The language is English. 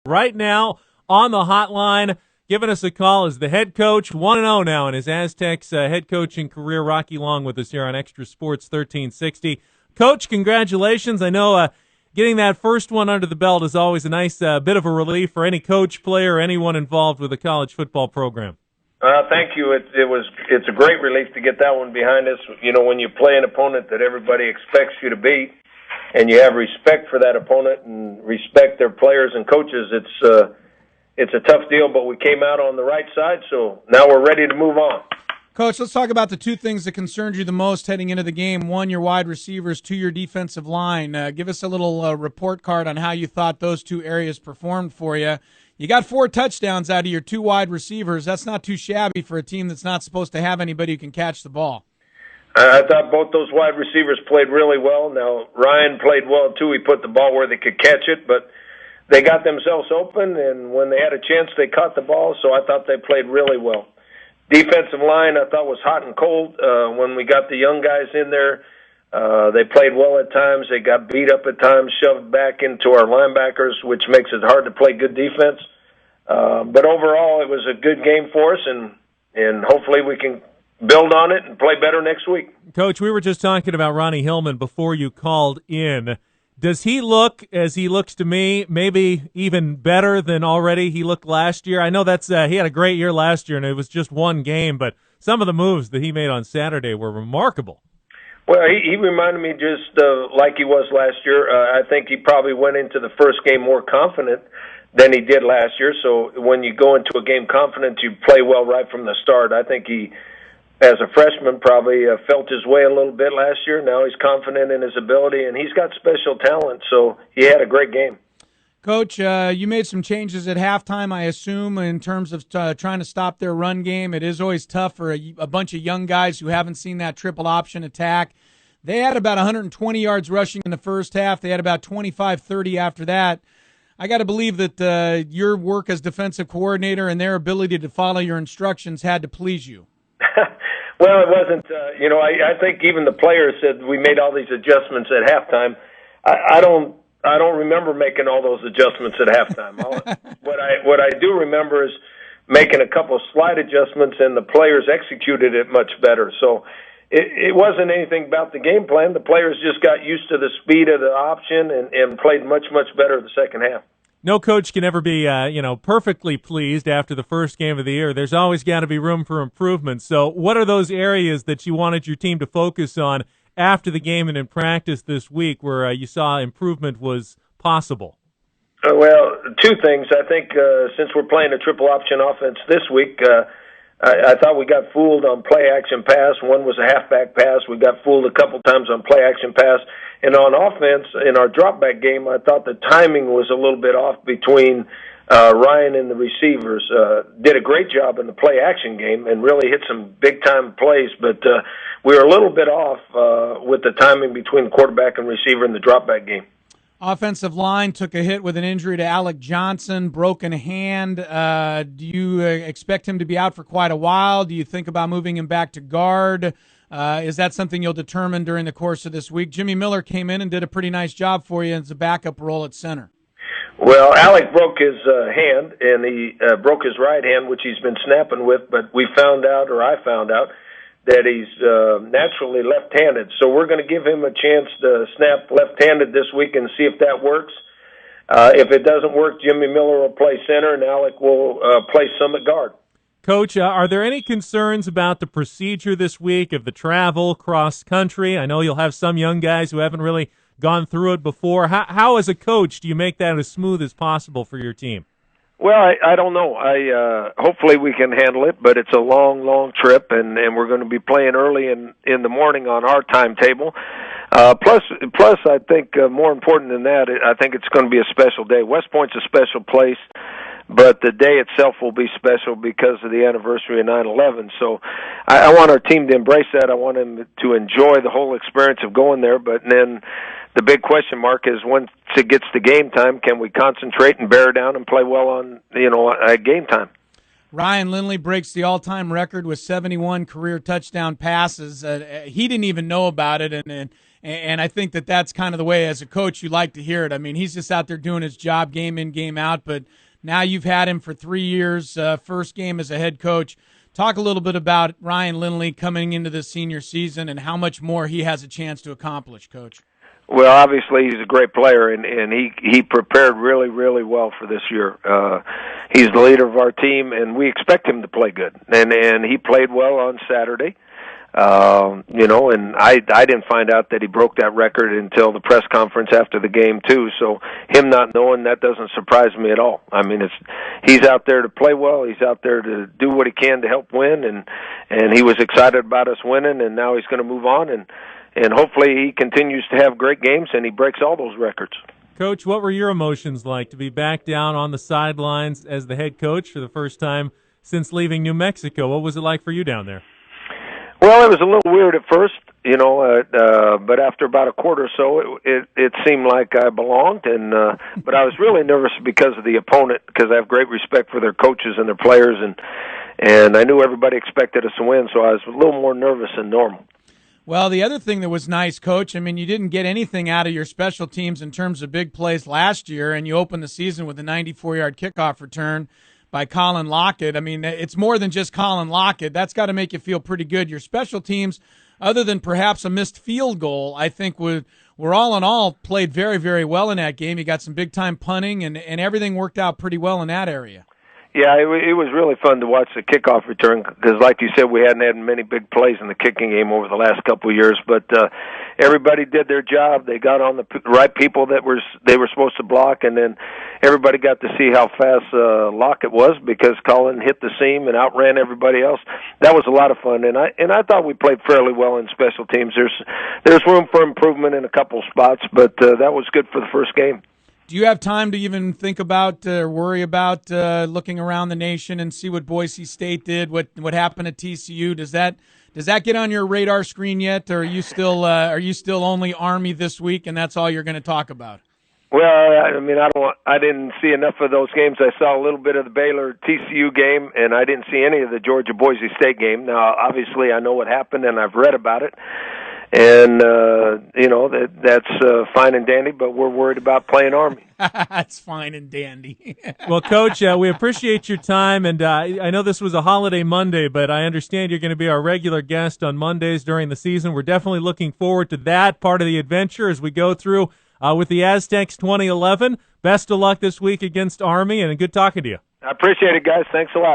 Right now on the hotline, giving us a call is the head coach, 1-0 now in his Aztecs head coaching career. Rocky Long with us here on Extra Sports 1360. Coach, congratulations. I know getting that first one under the belt is always a nice bit of a relief for any coach, player, or anyone involved with a college football program. Thank you. It's a great relief to get that one behind us. You know, when you play an opponent that everybody expects you to beat, and you have respect for that opponent and respect their players and coaches, it's a tough deal. But we came out on the right side, so now we're ready to move on. Coach, let's talk about the two things that concerned you the most heading into the game. One, your wide receivers. Two, your defensive line. Give us a little report card on how you thought those two areas performed for you. You got 4 touchdowns out of your 2 wide receivers. That's not too shabby for a team that's not supposed to have anybody who can catch the ball. I thought both those wide receivers played really well. Now, Ryan played well, too. He put the ball where they could catch it, but they got themselves open, and when they had a chance, they caught the ball, so I thought they played really well. Defensive line, I thought, was hot and cold. When we got the young guys in there, they played well at times. They got beat up at times, shoved back into our linebackers, which makes it hard to play good defense. But overall, it was a good game for us, and hopefully we can build on it and play better next week. Coach, we were just talking about Ronnie Hillman before you called in. Does he look, as he looks to me, maybe even better than already he looked last year? I know that's he had a great year last year, and it was just one game, but some of the moves that he made on Saturday were remarkable. Well, he reminded me just like he was last year. I think he probably went into the first game more confident than he did last year. So when you go into a game confident, you play well right from the start. I think he, as a freshman, probably felt his way a little bit last year. Now he's confident in his ability, and he's got special talent, so he had a great game. Coach, you made some changes at halftime, I assume, in terms of trying to stop their run game. It is always tough for a bunch of young guys who haven't seen that triple option attack. They had about 120 yards rushing in the first half. They had about 25-30 after that. I got to believe that your work as defensive coordinator and their ability to follow your instructions had to please you. Well, it wasn't. I think even the players said we made all these adjustments at halftime. I don't remember making all those adjustments at halftime. What I do remember is making a couple of slight adjustments, and the players executed it much better. So it wasn't anything about the game plan. The players just got used to the speed of the option and played much, much better the second half. No coach can ever be, perfectly pleased after the first game of the year. There's always got to be room for improvement. So what are those areas that you wanted your team to focus on after the game and in practice this week where you saw improvement was possible? Well, 2 things. I think since we're playing a triple option offense this week, I thought we got fooled on play-action pass. One was a halfback pass. We got fooled a couple times on play-action pass. And on offense, in our drop-back game, I thought the timing was a little bit off between Ryan and the receivers. Did a great job in the play-action game and really hit some big-time plays, but we were a little bit off with the timing between the quarterback and receiver in the drop-back game. Offensive line took a hit with an injury to Alec Johnson, broken hand. Do you expect him to be out for quite a while? Do you think about moving him back to guard? Is that something you'll determine during the course of this week? Jimmy Miller came in and did a pretty nice job for you as a backup role at center. Well, Alec broke his hand, and he broke his right hand, which he's been snapping with, but I found out, that he's naturally left-handed. So we're going to give him a chance to snap left-handed this week and see if that works. If it doesn't work, Jimmy Miller will play center, and Alec will play some at guard. Coach, are there any concerns about the procedure this week of the travel cross-country? I know you'll have some young guys who haven't really gone through it before. How as a coach, do you make that as smooth as possible for your team? Well, I don't know. Hopefully we can handle it, but it's a long, long trip, and we're going to be playing early in the morning on our timetable. Plus, I think more important than that, I think it's going to be a special day. West Point's a special place, but the day itself will be special because of the anniversary of 9/11. So I want our team to embrace that. I want them to enjoy the whole experience of going there, but then the big question mark is once it gets to game time, can we concentrate and bear down and play well on, at game time? Ryan Lindley breaks the all-time record with 71 career touchdown passes. He didn't even know about it, and And I think that that's kind of the way, as a coach, you like to hear it. I mean, he's just out there doing his job game in, game out, but now you've had him for 3 years, first game as a head coach. Talk a little bit about Ryan Lindley coming into the senior season and how much more he has a chance to accomplish, Coach. Well, obviously he's a great player, and he prepared really, really well for this year. He's the leader of our team, and we expect him to play good. And he played well on Saturday. And I didn't find out that he broke that record until the press conference after the game too. So him not knowing, that doesn't surprise me at all. I mean, he's out there to play well. He's out there to do what he can to help win, and he was excited about us winning, and now he's going to move on, and hopefully he continues to have great games and he breaks all those records. Coach, what were your emotions like to be back down on the sidelines as the head coach for the first time since leaving New Mexico? What was it like for you down there? Well, it was a little weird at first, but after about a quarter or so, it seemed like I belonged, but I was really nervous because of the opponent, because I have great respect for their coaches and their players, and I knew everybody expected us to win, so I was a little more nervous than normal. Well, the other thing that was nice, Coach, I mean, you didn't get anything out of your special teams in terms of big plays last year, and you opened the season with a 94-yard kickoff return by Colin Lockett. I mean, it's more than just Colin Lockett. That's got to make you feel pretty good. Your special teams, other than perhaps a missed field goal, I think were all in all played very, very well in that game. You got some big-time punting, and everything worked out pretty well in that area. Yeah, it was really fun to watch the kickoff return because, like you said, we hadn't had many big plays in the kicking game over the last couple of years. But everybody did their job. They got on the right people that they were supposed to block, and then everybody got to see how fast Lockett was because Colin hit the seam and outran everybody else. That was a lot of fun, and I thought we played fairly well in special teams. There's room for improvement in a couple spots, but that was good for the first game. Do you have time to even think about or worry about looking around the nation and see what Boise State did, what happened at TCU? Does that get on your radar screen yet, or are you still only Army this week and that's all you're going to talk about? Well, I mean, I didn't see enough of those games. I saw a little bit of the Baylor TCU game, and I didn't see any of the Georgia Boise State game. Now, obviously, I know what happened and I've read about it. And, that's fine and dandy, but we're worried about playing Army. That's fine and dandy. Well, Coach, we appreciate your time, and I know this was a holiday Monday, but I understand you're going to be our regular guest on Mondays during the season. We're definitely looking forward to that part of the adventure as we go through with the Aztecs 2011. Best of luck this week against Army, and good talking to you. I appreciate it, guys. Thanks a lot.